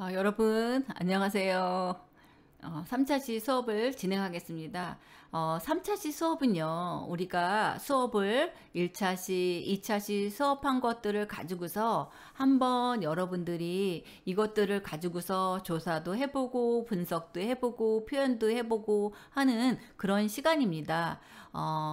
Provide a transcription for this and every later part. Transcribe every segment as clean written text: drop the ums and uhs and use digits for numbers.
여러분 안녕하세요. 3차시 수업을 진행하겠습니다. 3차시 수업은요, 우리가 수업을 1차시, 2차시 수업한 것들을 가지고서 한번 여러분들이 이것들을 가지고서 조사도 해보고 분석도 해보고 표현도 해보고 하는 그런 시간입니다.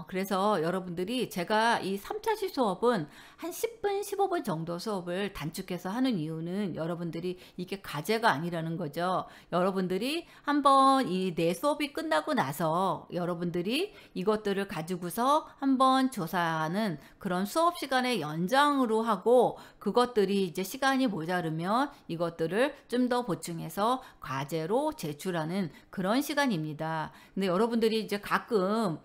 그래서 여러분들이 제가 이 3차시 수업은 한 10분, 15분 정도 수업을 단축해서 하는 이유는 여러분들이 이게 과제가 아니라는 거죠. 여러분들이 한번 이 내 수업이 끝나고 나서 여러분들이 이것들을 가지고서 한번 조사하는 그런 수업 시간의 연장으로 하고, 그것들이 이제 시간이 모자르면 이것들을 좀 더 보충해서 과제로 제출하는 그런 시간입니다. 근데 여러분들이 이제 가끔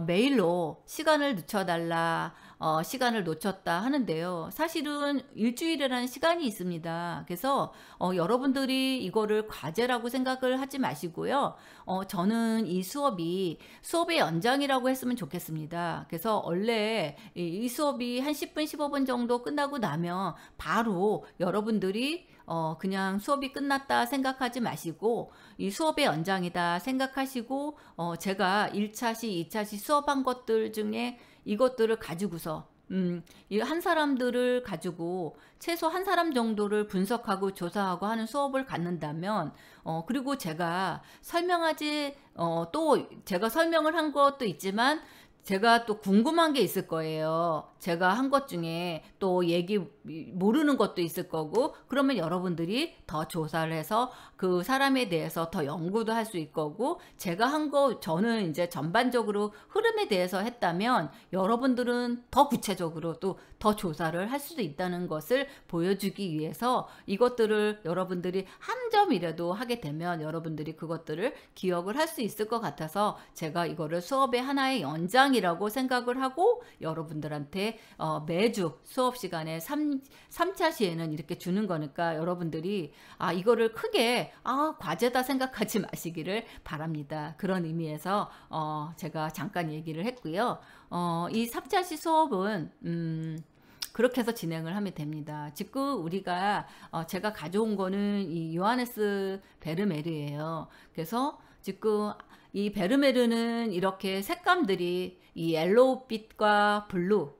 메일로 시간을 늦춰달라, 시간을 놓쳤다 하는데요. 사실은 일주일이라는 시간이 있습니다. 그래서 여러분들이 이거를 과제라고 생각을 하지 마시고요. 저는 이 수업의 연장이라고 했으면 좋겠습니다. 그래서 원래 이 수업이 한 10분, 15분 정도 끝나고 나면 바로 여러분들이 그냥 수업이 끝났다 생각하지 마시고 이 수업의 연장이다 생각하시고, 제가 1차시, 2차시 수업한 것들 중에 이것들을 가지고서 이 한 사람들을 가지고 최소 한 사람 정도를 분석하고 조사하고 하는 수업을 갖는다면, 그리고 또 제가 설명을 한 것도 있지만 제가 또 궁금한 게 있을 거예요. 제가 한 것 중에 또 모르는 것도 있을 거고, 그러면 여러분들이 더 조사를 해서 그 사람에 대해서 더 연구도 할 수 있을 거고, 저는 이제 전반적으로 흐름에 대해서 했다면 여러분들은 더 구체적으로 또 더 조사를 할 수도 있다는 것을 보여주기 위해서 이것들을 여러분들이 한 점이라도 하게 되면 여러분들이 그것들을 기억을 할 수 있을 것 같아서 제가 이거를 수업의 하나의 연장이라고 생각을 하고 여러분들한테 매주 수업 시간에 3차 시에는 이렇게 주는 거니까, 여러분들이 이거를 크게 과제다 생각하지 마시기를 바랍니다. 그런 의미에서 제가 잠깐 얘기를 했고요. 이 3차 시 수업은 그렇게 해서 진행을 하면 됩니다. 지금 제가 가져온 거는 이 요하네스 베르메르예요. 그래서 지금 이 베르메르는 이렇게 색감들이 이 옐로우빛과 블루,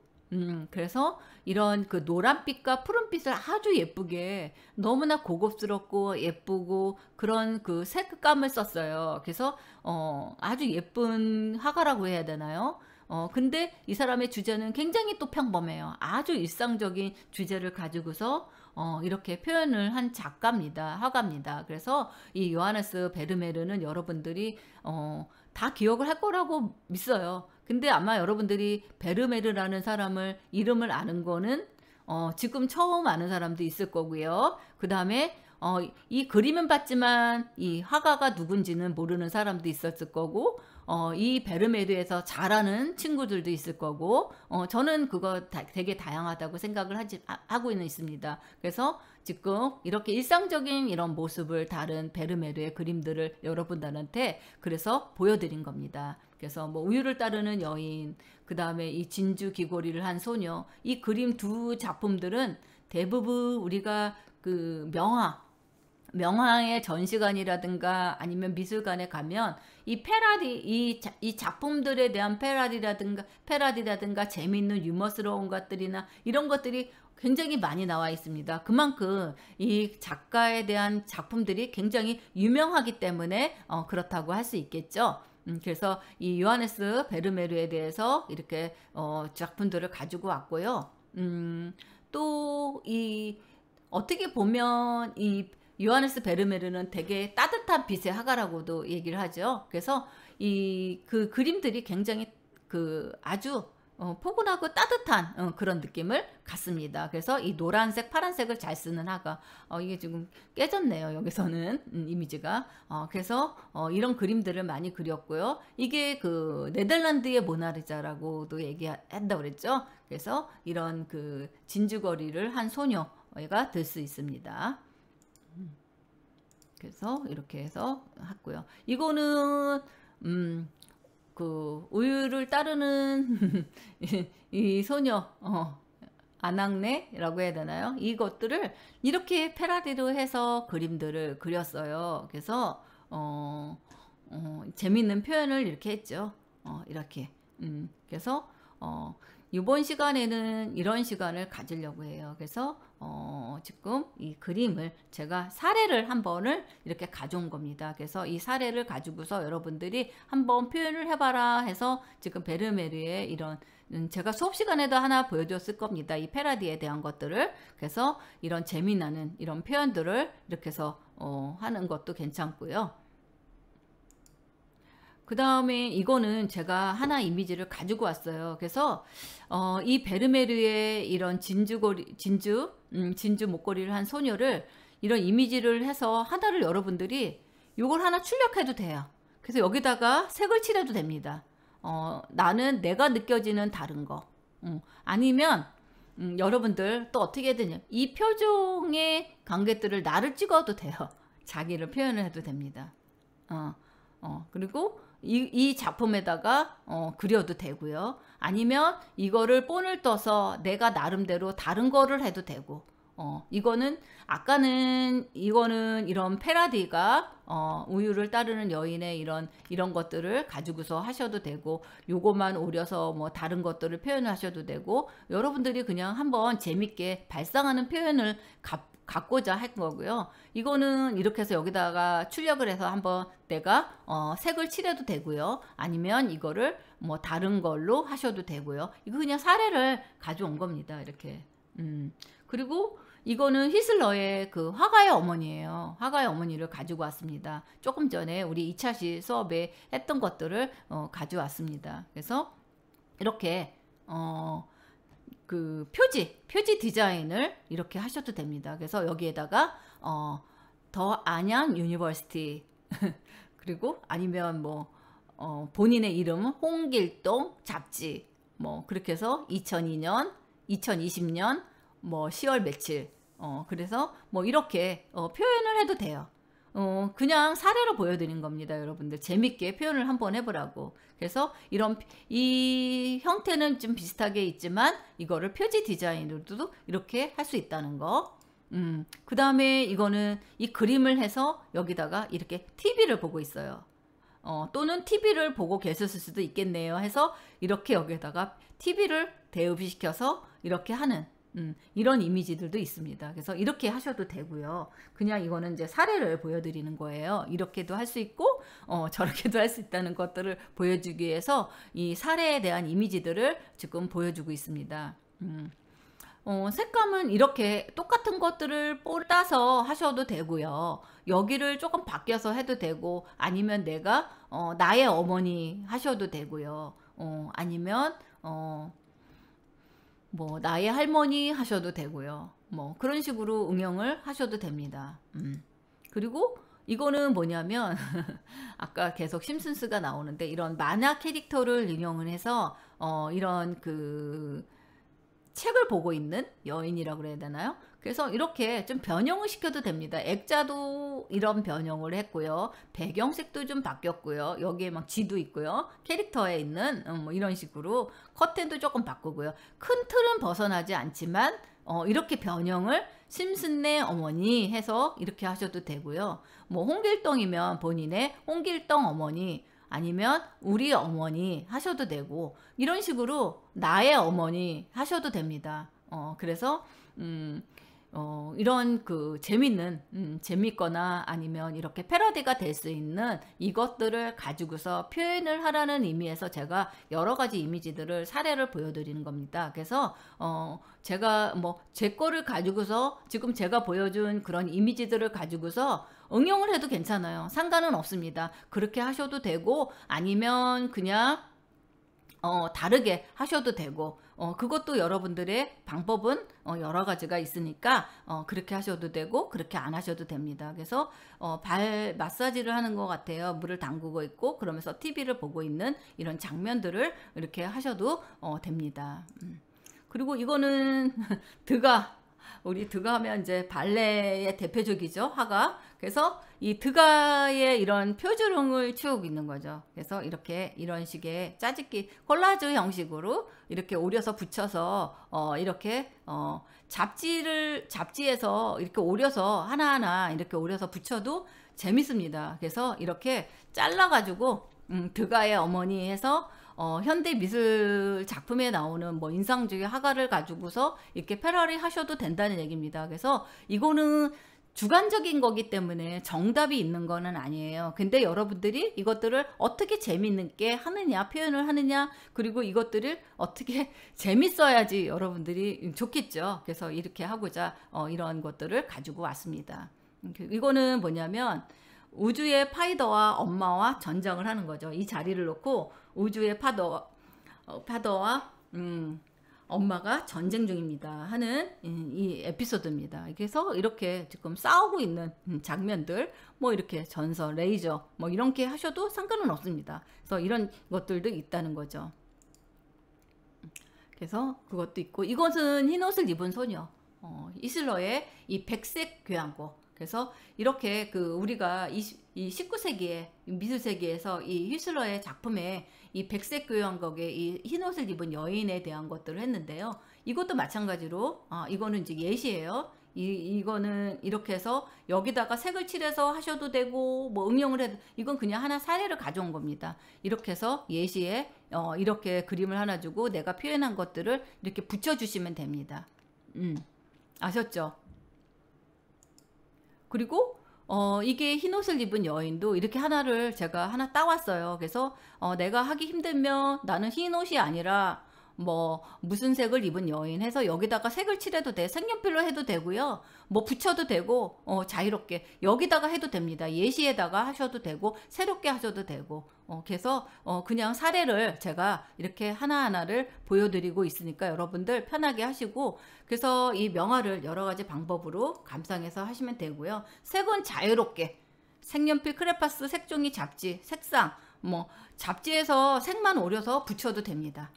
그래서 이런 그 노란빛과 푸른빛을 아주 예쁘게, 너무나 고급스럽고 예쁘고 그런 그 색감을 썼어요. 그래서 아주 예쁜 화가라고 해야 되나요? 근데 이 사람의 주제는 굉장히 또 평범해요. 아주 일상적인 주제를 가지고서 이렇게 표현을 한 화가입니다. 그래서 이 요하네스 베르메르는 여러분들이 다 기억을 할 거라고 믿어요. 근데 아마 여러분들이 베르메르라는 이름을 아는 거는 지금 처음 아는 사람도 있을 거고요. 그 다음에 이 그림은 봤지만 이 화가가 누군지는 모르는 사람도 있었을 거고, 이 베르메르에서 잘하는 친구들도 있을 거고, 저는 되게 다양하다고 생각을 하고 있습니다. 그래서 지금 이렇게 일상적인 이런 모습을 다룬 베르메르의 그림들을 여러분들한테 그래서 보여드린 겁니다. 그래서 뭐 우유를 따르는 여인, 그 다음에 이 진주 귀걸이를 한 소녀, 이 그림 두 작품들은 대부분 우리가 그 명화의 전시관이라든가 아니면 미술관에 가면 이 작품들에 대한 패러디라든가 재미있는 유머스러운 것들이나 이런 것들이 굉장히 많이 나와 있습니다. 그만큼 이 작가에 대한 작품들이 굉장히 유명하기 때문에 그렇다고 할 수 있겠죠. 그래서 이 요하네스 베르메르에 대해서 이렇게 작품들을 가지고 왔고요. 또 어떻게 보면 이 요하네스 베르메르는 되게 따뜻한 빛의 화가라고도 얘기를 하죠. 그래서 그 그림들이 굉장히 아주 포근하고 따뜻한 그런 느낌을 갖습니다. 그래서 이 노란색, 파란색을 잘 쓰는 화가, 이게 지금 깨졌네요. 여기서는 이미지가. 그래서 이런 그림들을 많이 그렸고요. 이게 그 네덜란드의 모나리자라고도 얘기한다고 그랬죠. 그래서 이런 그 진주거리를 한 소녀가 될 수 있습니다. 그래서 이렇게 해서 했고요. 이거는 그 우유를 따르는 이 소녀, 아낙네라고 해야 되나요? 이것들을 이렇게 패러디로 해서 그림들을 그렸어요. 그래서 재밌는 표현을 이렇게 했죠. 이렇게. 그래서 이번 시간에는 이런 시간을 가지려고 해요. 그래서 지금 이 그림을 제가 사례를 한 번을 이렇게 가져온 겁니다. 그래서 이 사례를 가지고서 여러분들이 한번 표현을 해봐라 해서 지금 베르메르의 이런 제가 수업 시간에도 하나 보여줬을 겁니다. 이 패러디에 대한 것들을. 그래서 이런 재미나는 이런 표현들을 이렇게 해서 하는 것도 괜찮고요. 그 다음에 이거는 제가 하나 이미지를 가지고 왔어요. 그래서 이 베르메르의 이런 진주 목걸이를 한 소녀를 이런 이미지를 해서 하나를 여러분들이 이걸 하나 출력해도 돼요. 그래서 여기다가 색을 칠해도 됩니다. 나는 내가 느껴지는 다른 거. 아니면 여러분들 또 어떻게 해야 되냐. 이 표정의 관객들을 나를 찍어도 돼요. 자기를 표현을 해도 됩니다. 그리고 이 작품에다가 그려도 되고요. 아니면 이거를 본을 떠서 내가 나름대로 다른 거를 해도 되고 이거는 이거는 이런 패러디가 우유를 따르는 여인의 이런 것들을 가지고서 하셔도 되고 요것만 오려서 뭐 다른 것들을 표현하셔도 되고 여러분들이 그냥 한번 재밌게 발상하는 표현을 갖고자 할 거고요. 이거는 이렇게 해서 여기다가 출력을 해서 한번 내가 색을 칠해도 되고요. 아니면 이거를 뭐 다른 걸로 하셔도 되고요. 이거 그냥 사례를 가져온 겁니다. 이렇게. 그리고 이거는 히슬러의 그 화가의 어머니예요. 화가의 어머니를 가지고 왔습니다. 조금 전에 우리 2차시 수업에 했던 것들을 가져왔습니다. 그래서 이렇게 그 표지 디자인을 이렇게 하셔도 됩니다. 그래서 여기에다가 더 안양 유니버시티 그리고 아니면 뭐 본인의 이름은 홍길동 잡지 뭐 그렇게 해서 2002년 2020년 뭐 10월 며칠 그래서 뭐 이렇게 표현을 해도 돼요. 그냥 사례로 보여드린 겁니다. 여러분들 재밌게 표현을 한번 해보라고. 그래서 이 형태는 좀 비슷하게 있지만 이거를 표지 디자인으로도 이렇게 할 수 있다는 거. 그 다음에 이거는 이 그림을 해서 여기다가 이렇게 TV를 보고 있어요. 또는 TV를 보고 계셨을 수도 있겠네요. 해서 이렇게 여기에다가 TV를 대입시켜서 이렇게 하는 이런 이미지들도 있습니다. 그래서 이렇게 하셔도 되고요. 그냥 이거는 이제 사례를 보여드리는 거예요. 이렇게도 할 수 있고 저렇게도 할 수 있다는 것들을 보여주기 위해서 이 사례에 대한 이미지들을 지금 보여주고 있습니다. 색감은 이렇게 똑같은 것들을 따서 하셔도 되고요. 여기를 조금 바뀌어서 해도 되고 아니면 내가 나의 어머니 하셔도 되고요. 아니면 뭐 나의 할머니 하셔도 되고요. 뭐 그런 식으로 응용을 하셔도 됩니다. 그리고 이거는 뭐냐면 아까 계속 심슨스가 나오는데 이런 만화 캐릭터를 인용을 해서 이런 그 책을 보고 있는 여인이라고 그래야 되나요? 그래서 이렇게 좀 변형을 시켜도 됩니다. 액자도 이런 변형을 했고요. 배경색도 좀 바뀌었고요. 여기에 막 쥐도 있고요. 캐릭터에 있는 뭐 이런 식으로 커튼도 조금 바꾸고요. 큰 틀은 벗어나지 않지만 이렇게 변형을 심슨네 어머니 해서 이렇게 하셔도 되고요. 뭐 홍길동이면 본인의 홍길동 어머니 아니면 우리 어머니 하셔도 되고 이런 식으로 나의 어머니 하셔도 됩니다. 그래서 이런 그 재밌거나 아니면 이렇게 패러디가 될 수 있는 이것들을 가지고서 표현을 하라는 의미에서 제가 여러 가지 이미지들을 사례를 보여드리는 겁니다. 그래서 제가 뭐 제 거를 가지고서 지금 제가 보여준 그런 이미지들을 가지고서 응용을 해도 괜찮아요. 상관은 없습니다. 그렇게 하셔도 되고 아니면 그냥 다르게 하셔도 되고 그것도 여러분들의 방법은 여러 가지가 있으니까 그렇게 하셔도 되고 그렇게 안 하셔도 됩니다. 그래서 발 마사지를 하는 것 같아요. 물을 담그고 있고 그러면서 TV를 보고 있는 이런 장면들을 이렇게 하셔도 됩니다. 그리고 이거는 드가 우리 드가 하면 이제 발레의 대표적이죠, 화가. 그래서 이 드가의 이런 표주름을 치우고 있는 거죠. 그래서 이렇게 이런 식의 짜집기 콜라주 형식으로 이렇게 오려서 붙여서 이렇게 잡지에서 이렇게 오려서 하나하나 이렇게 오려서 붙여도 재밌습니다. 그래서 이렇게 잘라가지고 드가의 어머니 해서 현대 미술 작품에 나오는 뭐 인상주의 화가를 가지고서 이렇게 패러디 하셔도 된다는 얘기입니다. 그래서 이거는 주관적인 거기 때문에 정답이 있는 거는 아니에요. 근데 여러분들이 이것들을 어떻게 재밌게 하느냐, 표현을 하느냐, 그리고 이것들을 어떻게 재밌어야지 여러분들이 좋겠죠. 그래서 이렇게 하고자 이런 것들을 가지고 왔습니다. 이거는 뭐냐면 우주의 파이더와 엄마와 전쟁을 하는 거죠. 이 자리를 놓고 우주의 파더와 엄마가 전쟁 중입니다 하는 이 에피소드입니다. 그래서 이렇게 지금 싸우고 있는 장면들, 뭐 이렇게 전선, 레이저 뭐 이렇게 하셔도 상관은 없습니다. 그래서 이런 것들도 있다는 거죠. 그래서 그것도 있고, 이것은 흰 옷을 입은 소녀, 히슬러의 이 백색 교향곡. 그래서 이렇게 우리가 이 19세기에 미술 세계에서 이 히슬러의 작품에 이 백색 교향곡의 이 흰옷을 입은 여인에 대한 것들을 했는데요. 이것도 마찬가지로 이거는 이제 예시예요. 이거는 이렇게 해서 여기다가 색을 칠해서 하셔도 되고 뭐 응용을 해도, 이건 그냥 하나 사례를 가져온 겁니다. 이렇게 해서 예시에 이렇게 그림을 하나 주고 내가 표현한 것들을 이렇게 붙여주시면 됩니다. 아셨죠? 그리고 이게 흰옷을 입은 여인도 이렇게 하나를 제가 하나 따왔어요. 그래서 내가 하기 힘들면 나는 흰옷이 아니라 뭐 무슨 색을 입은 여인 해서 여기다가 색을 칠해도 돼. 색연필로 해도 되고요. 뭐 붙여도 되고 자유롭게 여기다가 해도 됩니다. 예시에다가 하셔도 되고 새롭게 하셔도 되고 그래서 그냥 사례를 제가 이렇게 하나하나를 보여드리고 있으니까 여러분들 편하게 하시고, 그래서 이 명화를 여러 가지 방법으로 감상해서 하시면 되고요. 색은 자유롭게 색연필, 크레파스, 색종이, 잡지, 색상 뭐 잡지에서 색만 오려서 붙여도 됩니다.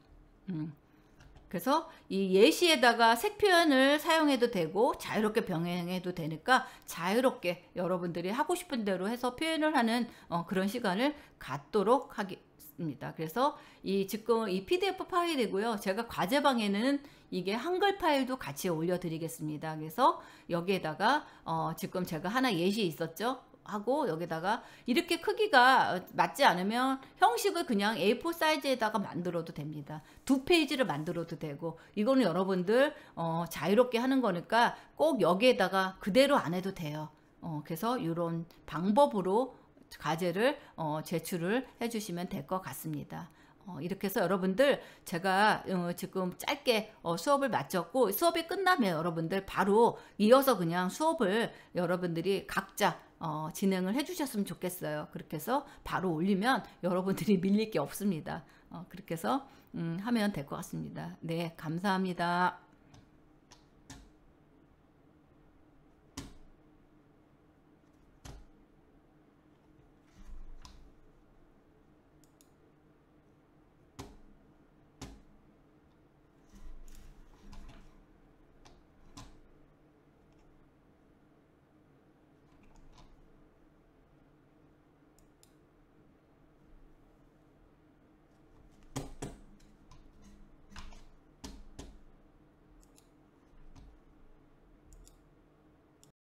그래서 이 예시에다가 색 표현을 사용해도 되고 자유롭게 병행해도 되니까 자유롭게 여러분들이 하고 싶은 대로 해서 표현을 하는 그런 시간을 갖도록 하겠습니다. 그래서 지금 이 PDF 파일이고요. 제가 과제방에는 이게 한글 파일도 같이 올려드리겠습니다. 그래서 여기에다가 지금 제가 하나 예시 있었죠? 하고 여기다가 이렇게 크기가 맞지 않으면 형식을 그냥 A4 사이즈에다가 만들어도 됩니다. 2페이지를 만들어도 되고, 이거는 여러분들 자유롭게 하는 거니까 꼭 여기에다가 그대로 안 해도 돼요. 그래서 이런 방법으로 과제를 제출을 해주시면 될 것 같습니다. 이렇게 해서 여러분들 제가 지금 짧게 수업을 마쳤고, 수업이 끝나면 여러분들 바로 이어서 그냥 수업을 여러분들이 각자 진행을 해주셨으면 좋겠어요. 그렇게 해서 바로 올리면 여러분들이 밀릴 게 없습니다. 그렇게 해서 하면 될 것 같습니다. 네, 감사합니다.